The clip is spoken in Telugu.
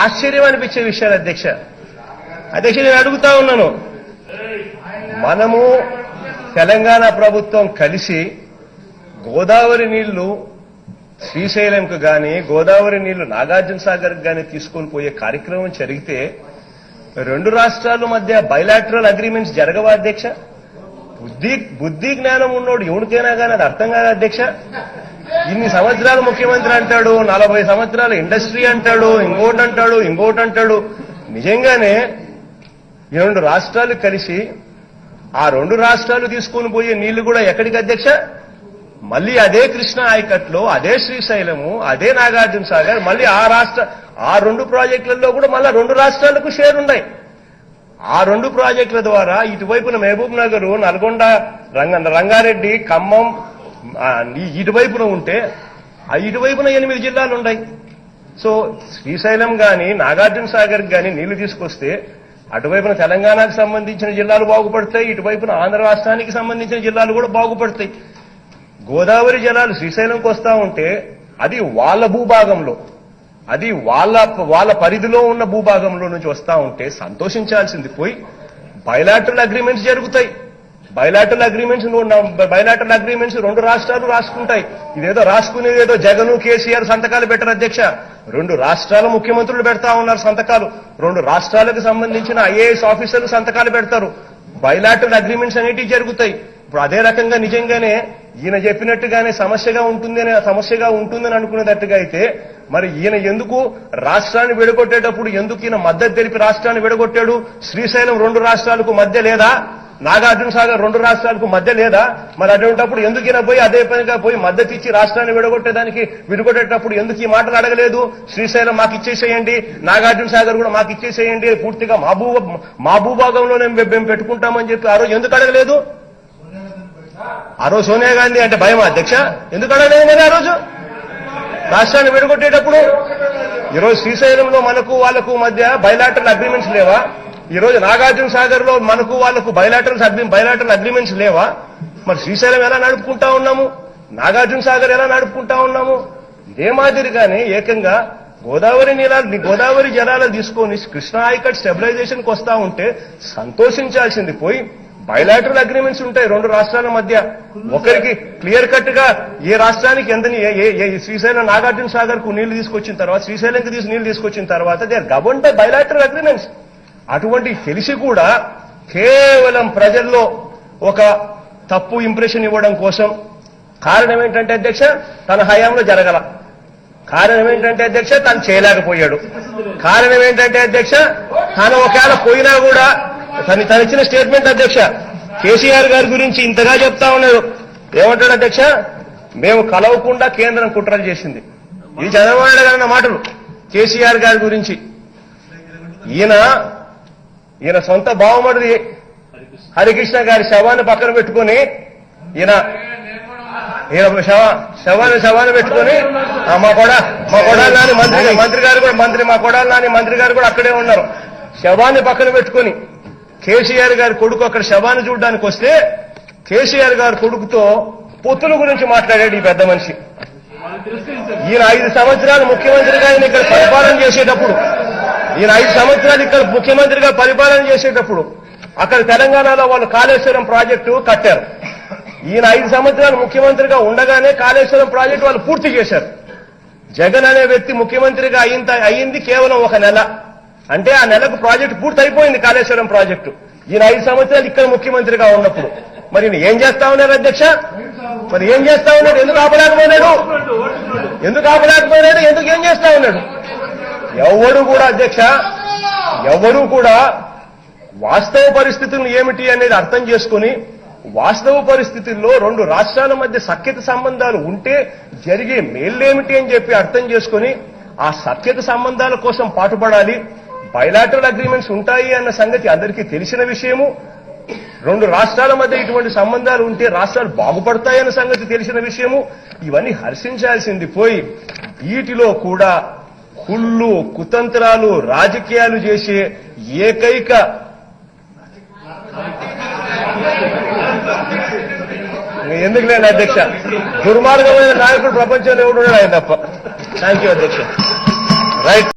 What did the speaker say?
ఆశ్చర్యం అనిపించే విషయాలు అధ్యక్ష నేను అడుగుతా ఉన్నాను. మనము తెలంగాణ ప్రభుత్వం కలిసి గోదావరి నీళ్లు శ్రీశైలంకు గాని గోదావరి నీళ్లు నాగార్జున సాగర్కు గాని తీసుకొని పోయే కార్యక్రమం జరిగితే రెండు రాష్ట్రాల మధ్య బైలాటరల్ అగ్రిమెంట్స్ జరగవా అధ్యక్ష? బుద్ధి జ్ఞానం ఉన్నోడు ఎవరికైనా కానీ అది అర్థం కాదు అధ్యక్ష. ఇన్ని సంవత్సరాలు ముఖ్యమంత్రి అంటాడు, 40 సంవత్సరాల ఇండస్ట్రీ అంటాడు, ఇంకోటి అంటాడు. నిజంగానే ఈ రెండు రాష్ట్రాలు కలిసి ఆ రెండు రాష్ట్రాలు తీసుకుని పోయే నీళ్లు కూడా ఎక్కడికి అధ్యక్ష? మళ్ళీ అదే కృష్ణా ఆయకట్లో, అదే శ్రీశైలము, అదే నాగార్జున సాగర్, మళ్ళీ ఆ రెండు ప్రాజెక్టులలో కూడా మళ్ళా రెండు రాష్ట్రాలకు షేర్ ఉన్నాయి. ఆ రెండు ప్రాజెక్టుల ద్వారా ఇటువైపున మహబూబ్ నగర్, నల్గొండ, రంగారెడ్డి, ఖమ్మం ఇటువైపున ఉంటే ఇటువైపున 8 జిల్లాలు ఉన్నాయి. సో శ్రీశైలం గాని నాగార్జున సాగర్ గాని నీళ్లు తీసుకొస్తే అటువైపున తెలంగాణకు సంబంధించిన జిల్లాలు బాగుపడతాయి, ఇటువైపున ఆంధ్ర రాష్ట్రానికి సంబంధించిన జిల్లాలు కూడా బాగుపడతాయి. గోదావరి జలాలు శ్రీశైలంకి వస్తా ఉంటే అది వాళ్ళ భూభాగంలో, అది వాళ్ళ పరిధిలో ఉన్న భూభాగంలో నుంచి వస్తా ఉంటే సంతోషించాల్సింది పోయి బైలాటరల్ అగ్రిమెంట్స్ జరుగుతాయి. బైలాటరల్ అగ్రిమెంట్స్ రెండు రాష్ట్రాలు రాసుకుంటాయి. ఇదేదో రాసుకునేది ఏదో జగన్, కేసీఆర్ సంతకాలు పెట్టరు అధ్యక్ష. రెండు రాష్ట్రాల ముఖ్యమంత్రులు పెడతా ఉన్నారు సంతకాలు. రెండు రాష్ట్రాలకు సంబంధించిన ఐఏఎస్ ఆఫీసర్లు సంతకాలు పెడతారు. బైలాటరల్ అగ్రిమెంట్స్ అనేటివి జరుగుతాయి. ఇప్పుడు అదే రకంగా నిజంగానే ఈయన చెప్పినట్టుగానే సమస్యగా ఉంటుందని అనుకునేటట్టుగా అయితే మరి ఈయన ఎందుకు రాష్ట్రాన్ని విడగొట్టేటప్పుడు ఎందుకు ఈయన మద్దతు తెలిపి రాష్ట్రాన్ని విడగొట్టాడు? శ్రీశైలం రెండు రాష్ట్రాలకు మధ్య లేదా? నాగార్జున సాగర్ రెండు రాష్ట్రాలకు మధ్య లేదా? మరి అటువంటిప్పుడు ఎందుకు ఈయన పోయి అదే పనిగా పోయి మద్దతు ఇచ్చి రాష్ట్రాన్ని విడగొట్టేటప్పుడు ఎందుకు ఈ మాటలు అడగలేదు? శ్రీశైలం మాకు ఇచ్చేసేయండి, నాగార్జున సాగర్ కూడా మాకు ఇచ్చేసేయండి, పూర్తిగా మా భూభాగంలోనే మేము పెట్టుకుంటామని చెప్పి ఆ రోజు ఎందుకు అడగలేదు? ఆ రోజు సోనియా గాంధీ అంటే భయమా అధ్యక్ష? ఎందుకు అడగలేదు మరి ఆ రోజు రాష్ట్రాన్ని విడగొట్టేటప్పుడు? ఈరోజు శ్రీశైలంలో మనకు వాళ్లకు మధ్య బైలాటరల్ అగ్రిమెంట్స్ లేవా? ఈ రోజు నాగార్జున సాగర్ లో మనకు వాళ్లకు బైలాటరల్ అగ్రిమెంట్స్ లేవా? మరి శ్రీశైలం ఎలా నడుపుకుంటా ఉన్నాము? నాగార్జున సాగర్ ఎలా నడుపుకుంటా ఉన్నాము? ఇదే మాదిరిగానే ఏకంగా గోదావరి జలాలు తీసుకొని కృష్ణా ఆయకట్ స్టెబిలైజేషన్ కు వస్తా ఉంటే సంతోషించాల్సింది పోయి బైలాటరల్ అగ్రిమెంట్స్ ఉంటాయి రెండు రాష్ట్రాల మధ్య. ఒకరికి క్లియర్ కట్ గా ఏ రాష్ట్రానికి ఎంతని శ్రీశైలం నాగార్జున సాగర్ కు నీళ్లు తీసుకొచ్చిన తర్వాత, శ్రీశైలంకి నీళ్లు తీసుకొచ్చిన తర్వాత they are governed by bilateral agreements. అటువంటి తెలిసి కూడా కేవలం ప్రజల్లో ఒక తప్పు ఇంప్రెషన్ ఇవ్వడం కోసం, కారణం ఏంటంటే అధ్యక్ష తన హయాంలో జరగల, కారణం ఏంటంటే అధ్యక్ష తను చేయలేకపోయాడు, కారణం ఏంటంటే అధ్యక్ష తను ఒకవేళ పోయినా కూడా తనిచ్చిన స్టేట్మెంట్ అధ్యక్ష కేసీఆర్ గారి గురించి ఇంతగా చెప్తా ఉన్నారు. ఏమంటాడు అధ్యక్ష? మేము కలవకుండా కేంద్రం కుట్రలు చేసింది. ఇది చంద్రబాబు నాయుడు గారు అన్న మాటలు కేసీఆర్ గారి గురించి. ఈయన సొంత బావమరిది హరికృష్ణ గారి శవాన్ని పక్కన పెట్టుకుని శవాన్ని పెట్టుకుని మా కొడాలి నాని మంత్రి గారు కూడా అక్కడే ఉన్నారు. శవాన్ని పక్కన పెట్టుకుని కేసీఆర్ గారి కొడుకు అక్కడ శవాన్ని చూడడానికి వస్తే కేసీఆర్ గారి కొడుకుతో పొత్తుల గురించి మాట్లాడాడు ఈ పెద్ద మనిషి. ఈయన 5 సంవత్సరాలు ముఖ్యమంత్రిగా ఇక్కడ పరిపాలన చేసేటప్పుడు అక్కడ తెలంగాణలో వాళ్ళు కాళేశ్వరం ప్రాజెక్టు కట్టారు. ఈయన 5 సంవత్సరాలు ముఖ్యమంత్రిగా ఉండగానే కాళేశ్వరం ప్రాజెక్టు వాళ్ళు పూర్తి చేశారు. జగన్ అనే వ్యక్తి ముఖ్యమంత్రిగా అయింది కేవలం 1 నెల. అంటే ఆ నెలకు ప్రాజెక్టు పూర్తి అయిపోయింది కాళేశ్వరం ప్రాజెక్టు. ఈయన 5 సంవత్సరాలు ఇక్కడ ముఖ్యమంత్రిగా ఉన్నప్పుడు మరి ఏం చేస్తా ఉన్నారు అధ్యక్ష? మరి ఏం చేస్తా ఉన్నాడు? ఎందుకు ఆపలేకపోయినాడు? ఎందుకు ఏం చేస్తా ఉన్నాడు? ఎవరు కూడా అధ్యక్ష వాస్తవ పరిస్థితులు ఏమిటి అనేది అర్థం చేసుకుని, వాస్తవ పరిస్థితుల్లో రెండు రాష్ట్రాల మధ్య సఖ్యత సంబంధాలు ఉంటే జరిగే మేళ్లేమిటి అని చెప్పి అర్థం చేసుకుని ఆ సఖ్యత సంబంధాల కోసం పాటుపడాలి. బైలాటరల్ అగ్రిమెంట్స్ ఉంటాయి అన్న సంగతి అందరికీ తెలిసిన విషయము. రెండు రాష్ట్రాల మధ్య ఇటువంటి సంబంధాలు ఉంటే రాష్ట్రాలు బాగుపడతాయన్న సంగతి తెలిసిన విషయము. ఇవన్నీ హర్షించాల్సింది పోయి వీటిలో కూడా కుళ్ళు, కుతంత్రాలు, రాజకీయాలు చేసే ఏకైక ఎందుకులేండి అధ్యక్ష, దుర్మార్గమైన నాయకుడు ప్రపంచంలో ఎవడు ఆయన తప్ప. థ్యాంక్ యూ అధ్యక్ష. రైట్.